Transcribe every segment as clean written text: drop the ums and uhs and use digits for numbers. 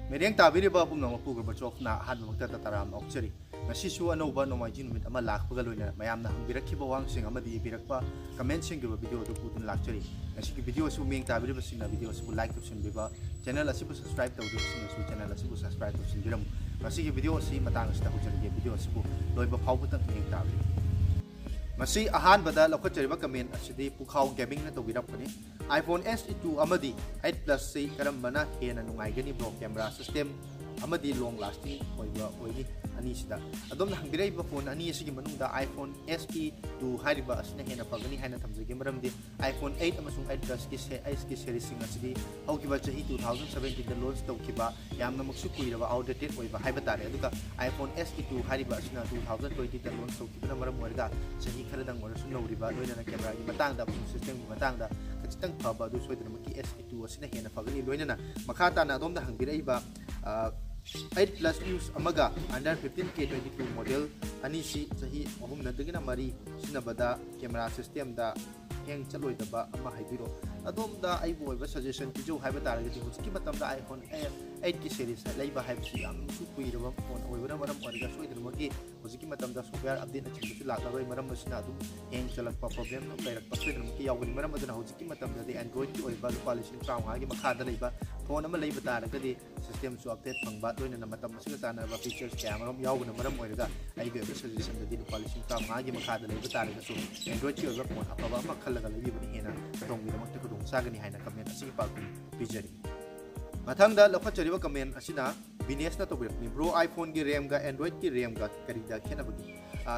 मेरेंग ताबिरिबा पुंगम पुगरब चोफना हानमक्ता तताराम ऑक्चरी ngasisu anoba nomaiji numit ama lakpaga loina mayamna hangbirakhiba wangsing amadi birakpa comment sing gi video du putun lakchari ngasi video su meng tabiriba singna video su like option biba channel asibu subscribe tawdu sing su channel asibu subscribe option biram ngasi video si matang sta hujari video asibu loiba phawbutang meng tabiri ngasi ahan bada lokachariba comment asidi pukhaw gaming na tawirapani iPhone SE2 amadi 8 Plus si karambana hena nungai gani bro camera system amadi long lasting oiba oini ani sida adom na hangbirai ba phone ani asigi manungda iPhone SE2 hariba asna hena pagani haina thamjage maramdi iPhone 8 amasung 8 Plus ki series sing asidi haukiba chahi 2017 da launch tawkiba yamna muksu kuiraba outdated oiba haiba tare aduka iPhone SE2 hariba asna 2020 da launch tawkiba maram oirga chahi khaladang orasu noriba loina na camera gi matangda system gi matangda kachitang phaba du soidana maki SE2 asina hena pagani loina na makhata na adom da hangbirai ba 8 Plus use amaga under 15K22 model anisi sahi ahum nadagina mari sinabada camera system da hang chaloi daba ama haibiro adom da ai boy ba suggestion ki jo haiba taragati hujiki matam da iPhone 8 ki series laiba haibsi am su kuiraba phone oibana maram origa soidrumaki hujiki matam da software update na chimbu lagaroi maram masina adu hang chalakpa problem no lairakpa soidrumaki yawani maram aduna hujiki matam da Android ki oiba quality trauma gi makhada laiba phone ama laiba taragati system su update phangba loina na matam masina tanaba features camera yawuna maram oirga ai be suggestion da quality trauma gi makhada laiba taraga su Android ki oiba phone apaba ma khalaga laibi hena tong gi damakta kudung sagani haina comment asi pagum bijari mathangda lokhachariba comment asina business na tobirapni bro iPhone gi RAM ga Android ki RAM ga karida khenabagi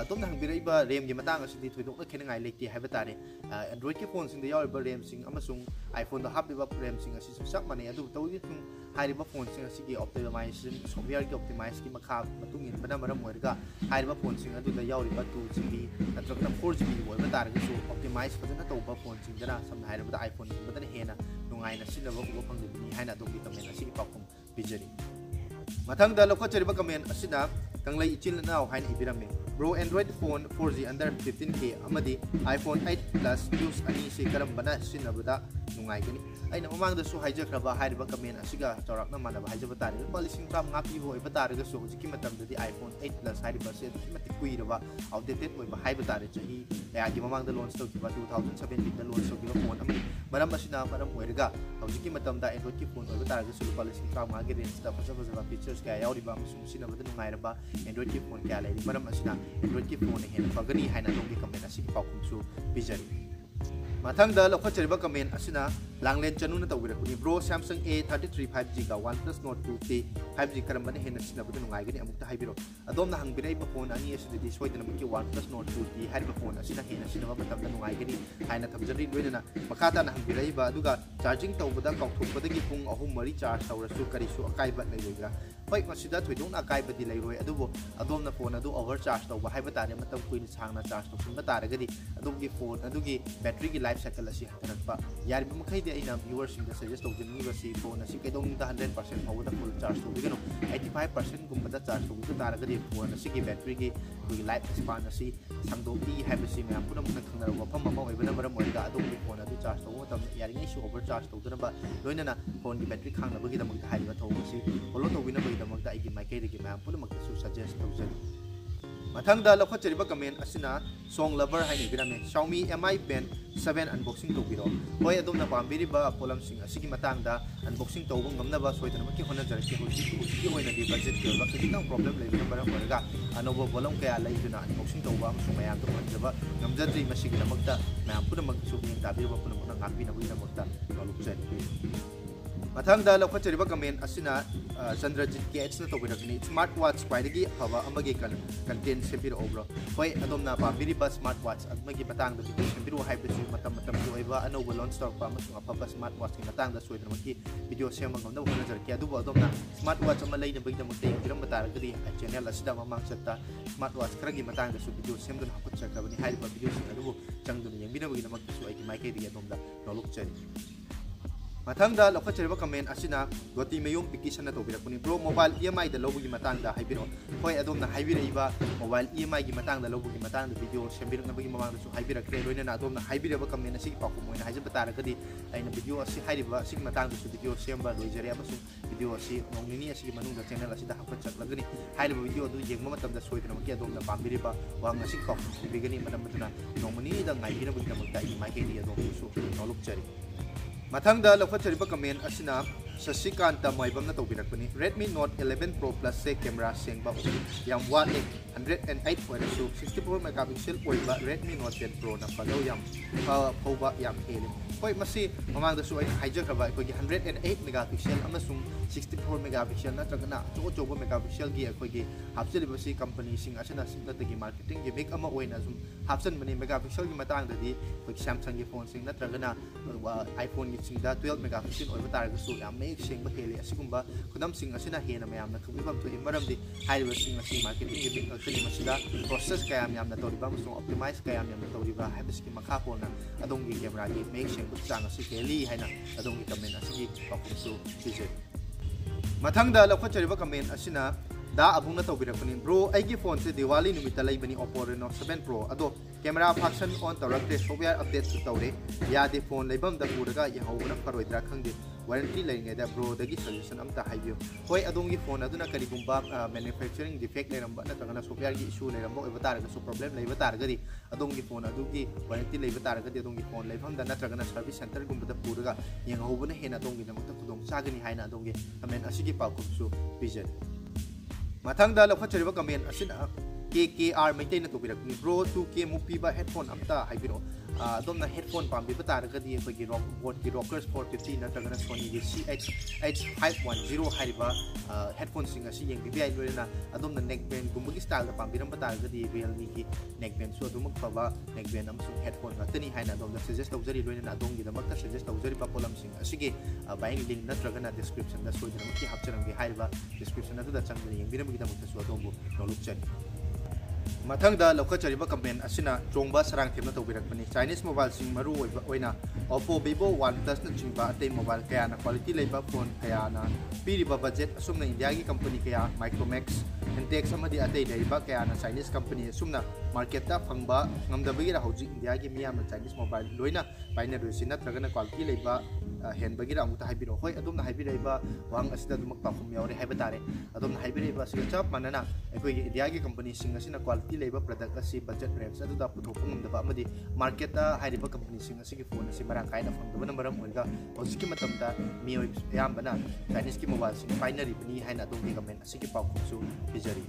tom nang biraiba RAM gi matang asidi thoidok na khenangai lekti haiba tare Android ki phone sing da yawiba RAM sing amasung iPhone da habiba RAM sing asi sak mane adu tawgi thung hariba phone sing asi gi optimization software gi optimize ki makha matungin bana maram oirga hariba phone sing adu da yawiba 2GB natragna 4GB oiba tare gi su optimize fadana tawba phone sing dana sam hariba da iPhone sing badana hena nungai na sinaba uba phangdibni haina dogi comment asi pakum bijari mathangda lokhachariba comment asina kanglai ichil naw haina ibirame bro Android phone 4G under 15K amadi iPhone 8 Plus use ani se karambana sinabada nungai gani aina mamangda su haijakraba hariba comment asiga chawrakna manaba haijaba tare policing kam ngapi bo iba tare ga su hujiki matamdadi iPhone 8 Plus hariba se mati kuiraba outdated oiba haiba tare chahi ayagi mamangda launch tawkiba 2017 da launch tawkiba phone amadi maram asina maram oirga hujiki matamda Android ki phone oiba tare ga su policing kam ngagi range da faja features kaya yauriba amasung sinabada nungai raba Android ki phone kaya lai maram asina Android ki phone hena pagani haina dogi comment asi pakum su bijari mathangda lokhachariba comment asina langlen chanuna tawbirakuni bro Samsung A33 5G ga OnePlus Note 2T 5G karambana hena sinabada nungai gani amukta haibiro adom na hangbirai ba phone ani asidi soidana maki OnePlus Note 2T hariba phone asina hena sinaba matamda nungai gani haina thamjari loina makhata na hangbirai ba aduga charging tawbada kauthopadagi pung 3 charge tawrasu karisu akaiba lairoigra hoi masida thoidong akaiba di lairoi adubo adom na phone adu overcharge tawba haiba tare matam kuina sangna charge tawsinba taragadi adumgi phone adugi battery gi life cycle asi hatarakpa yari makai de ina viewers in the suggest of the new si phone asi kaidong da 100% hawda full charge to bigano 85% gumba charge to bigano taragadi phone asi gi battery gi kugi life span asi sangdoti haibasi me apuna mun khangna wafam ma oibana maram oiga adumgi phone adu charge to tam yari ngai su overcharge to dana ba loina na phone gi battery khangna bagi damang haiba to asi follow to wina bagi damang da igi makai de gi ma apuna mak su suggest to jani mathangda lokhachariba comment asina song lover haini birame Xiaomi Mi Band 7 unboxing tobiro hoi adom na pambiriba polam sing asigi matangda unboxing tawbang ngamnaba soidana maki honajarki hujiki hoina di budget ke ba kitang problem leibina maram warga anobo bolong kaya laiduna unboxing tawba amsu mayam to manjaba ngamjadri masigi namakta mayam puna magsu bing tabirba puna puna ngapi na buina makta lolukjari mathangda lokhachariba comment asina Chandrajit KH na tawbirakni smartwatch paidagi haba amagi content sepir obro hoi adomna pambiriba smartwatch amagi matangda video sembiru haibesu matam du oiba anoba launch stock pa amasung apaba smartwatch ki matangda soidramaki video semang ngamna honajar ki aduba adomna smartwatch ama leina bagi damakte biram bataragadi channel asida mamang chatta smartwatch kragi matangda su video semdun haput chakabani haiba video sing adubu changdun yengbina bagi damakte su aigi maike ri adomda noluk chari मथंगदा लखचरिबा comment असिना गोती मयूम पिकिसन तौबिरकनी bro mobile EMI दा लौबुगी मतंगदा हाइबिरो होय अदोमना हाइबिरइबा mobile EMI गी मतंगदा लौबुगी मतंगदा वीडियो सेमबिरनबगी ममांगदसु हाइबिरक्रे लोइना अदोमना हाइबिरबा कमेंट असि पाकु मोइना हाइजबा तारगदी आइना वीडियो असि हाइरिबा असि मतंगदसु वीडियो सेमबा लोइजरे अमसु वीडियो असि नोंनिनी असि मनुंगदा चैनल असि दा हपन चकलगनी हाइरिबा वीडियो अदु येंगबा मतमदा सोइदनमकी अदोमना पाम्बिरिबा वांग असि पाकु बिगनी मनमदुना नोंमनी दा ngaibirabagi namagda EMI गी अदोमसु नोलुकचरी मथंगदा लखचरिबा कमेंट असिना शशिकांता माइबमना तौबिरकनी Redmi Note 11 Pro Plus से कैमरा सेंगबा याम वाले 108 ओइरसु 64 मेगापिक्सल ओइबा Redmi Note 10 Pro ना फलो याम फौबा याम हेले होय मसी ममांगदसु अइ हाइजखबा अखोगी 108 मेगापिक्सल अमसुंग 64 मेगापिक्सल नत्रगना चोचोबा मेगापिक्सल गी अखोगी हापचलिबसी कंपनी सिंग असिना सिंगतगी मार्केटिंग गी बिग अमा ओइना सुम हापचन मनी मेगापिक्सल गी मतंगददी अखोगी Samsung गी फोन सिंग नत्रगना iPhone गी सिंगदा 12 मेगापिक्सल ओइबा तारगसु याम मेक सेंगबा हेले असिगुंबा खुदम सिंग असिना हेना मयामना खबिबम तो मरमदी हाइबा सिंग असि मार्केटिंग गी बिग अखोली मसिदा प्रोसेस कयाम यामना तौरिबा अमसुंग ऑप्टिमाइज कयाम यामना तौरिबा हाइबसकी मखा पोना अदोंगी कैमरा गी मेक सेंग चांग असि हेली हाइना अदोंगी कमेंट असि पाकुसु पिजे मथंगदा लखचरिबा कमेंट असिना दा अबुंगना तौबिरकनी ब्रो आइगी फोन से दिवाली निमित्ता लैबनी Oppo Reno 7 Pro अदो कैमरा फंक्शन ऑन तौरक्ते सॉफ्टवेयर अपडेट तौरे यादे फोन लेबम दा पुरगा यहाउना फरोइद्रा खंगे वारंटी लेंगेदा ब्रो दगी सॉल्यूशन अमता हाइबियो होय अदोंगी फोन अदुना करिगुंबा मैन्युफैक्चरिंग डिफेक्ट लेरंबा नतगना सॉफ्टवेयर गी इशू लेरंबा ओइबा तारगसु प्रॉब्लम लेबा तारगदी अदोंगी फोन अदुगी वारंटी लेबा तारगदी अदोंगी फोन लेबम दा नतगना सर्विस सेंटर गुंबदा पुरगा यहाउबना हेना अदोंगी नमता खुदोंग चागनी हाइना अदोंगी कमेंट असिगी पाकुसु पिजन मथंगदा लखचरिबा कमेंट असिना KKR मैतेन तौबिरकनी ब्रो 2K मुपीबा हेडफोन अमता हाइबिरो अदोमना हेडफोन पाम्बिबा तारगदी अखोगी बोट की रॉकर्स 450 नत्रगना सोनी गी CH8510 हाइरिबा हेडफोन सिंग असि येंगिबि आइ लोरेना अदोमना नेक बैंड गुंबगी स्टाइल दा पाम्बिरंबा तारगदी Realme की नेक बैंड सु अदुमक फबा नेक बैंड अमसु हेडफोन गतनी हाइना अदोमना सजेस्ट तौजरी लोरेना अदोमगी दमकता सजेस्ट तौजरी बा पोलम सिंग असिगे बाइंग लिंक नत्रगना डिस्क्रिप्शन दा सोइदनमकी हापचरंगे हाइरिबा डिस्क्रिप्शन अदुदा चंगनी येंबिरंबगी दमकता सु अदोमबु नोलुकचनी मथंगदा लखचरिबा कमेंट असिना चोंबा सरंग थेमना तौबिरकनी चाइनीज मोबाइल सिंग मरु ओइना Oppo Vivo OnePlus na चिंबा अतै मोबाइल कयाना क्वालिटी लेबा फोन कयाना पीरिबा बजेट असुमना इंडिया की कंपनी कया Micromax Intex अमदि अतै लेबा कयाना चाइनीज कंपनी असुमना मार्केट ता फंगबा ngमदबगी रा हौजी इंडिया की मियाम चाइनीज मोबाइल लोइना बाइना रुसि नत्रगना क्वालिटी लेबा हेनबगी रा अमुता हाइबिरो होय अदुमना हाइबिरैबा वांग असिदा दुमक पाखुम यावरे हाइबा तारे अदुमना हाइबिरैबा सि चप मानना अखोगी इंडिया की कंपनी सिंग असिना क्वालिटी लेबा प्रोडक्ट असि बजेट रेंज अदुदा पुथोक ngमदबा अमदि मार्केट ता हाइरिबा कंपनी सिंग असि की फोन असि मरांग काइना फंगदबना मरम ओइगा हौजिकी मतमदा मियोय यामबना चाइनीज की मोबाइल सिंग फाइनरी बनी हाइना अदुमगी कमेंट असि की पाखुमसु पिजरी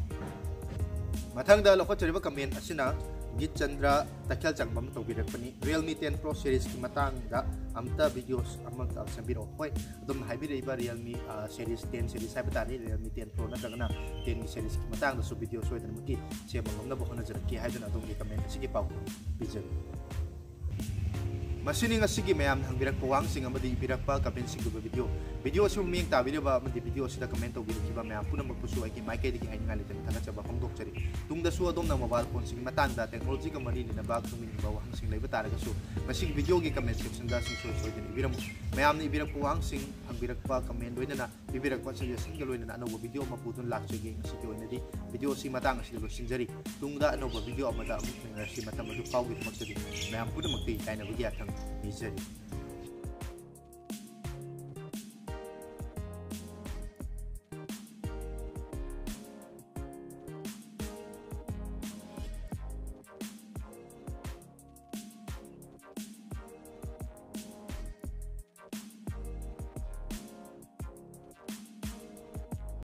मथंगदा लखचरिबा कमेंट असिना गीत चंद्रा तखल चंगबम तौबिरकनी Realme 10 Pro series की मतंगदा अमता वीडियोस अमता संबिरो होय अदुम हाइबिरैबा Realme series 10 series हाइबतानी Realme 10 Pro नत्रगना 10 series की मतंगदा सु वीडियो सोइदनमकी सेमंगमना बहना जरकी हाइदना अदुमगी कमेंट असि की पाखु पिजरी मसिनिंग असिगी मैम हंबिरक वांगसिंग अमदि बिरकपा कमेंट सिंग वीडियो सु मिंग ताबिरबा अमदि वीडियो सिदा कमेंट तौबिरकिबा मैम पुनमक पुसु आइकी माइकेदगी हाइनिंगा लेतन थागचबा फोंदोकचरी तुंगदसु अदोमना मोबाइल फोन सिंग मतंगदा टेक्नोलॉजी का मरी निना बाग तुमिंग बा वांगसिंग लेबा तारगसु मसिग वीडियो की कमेंट सेक्शन दा सिंग सोइदन इबिरम मैम नि बिरक वांगसिंग हंबिरकपा कमेंट लोइना बिबिरकपा सजेशन के लोइना अनोबो वीडियो मपुतुन लाक्चगे सिके ओइनदी वीडियो सि मतंग असि लोसिंजरी तुंगदा अनोबो वीडियो अमदा अमुक नंगसि मतम अदु फाउगी मक्तदी मैम पुनमक्ति काइना बगी आथंग निजरी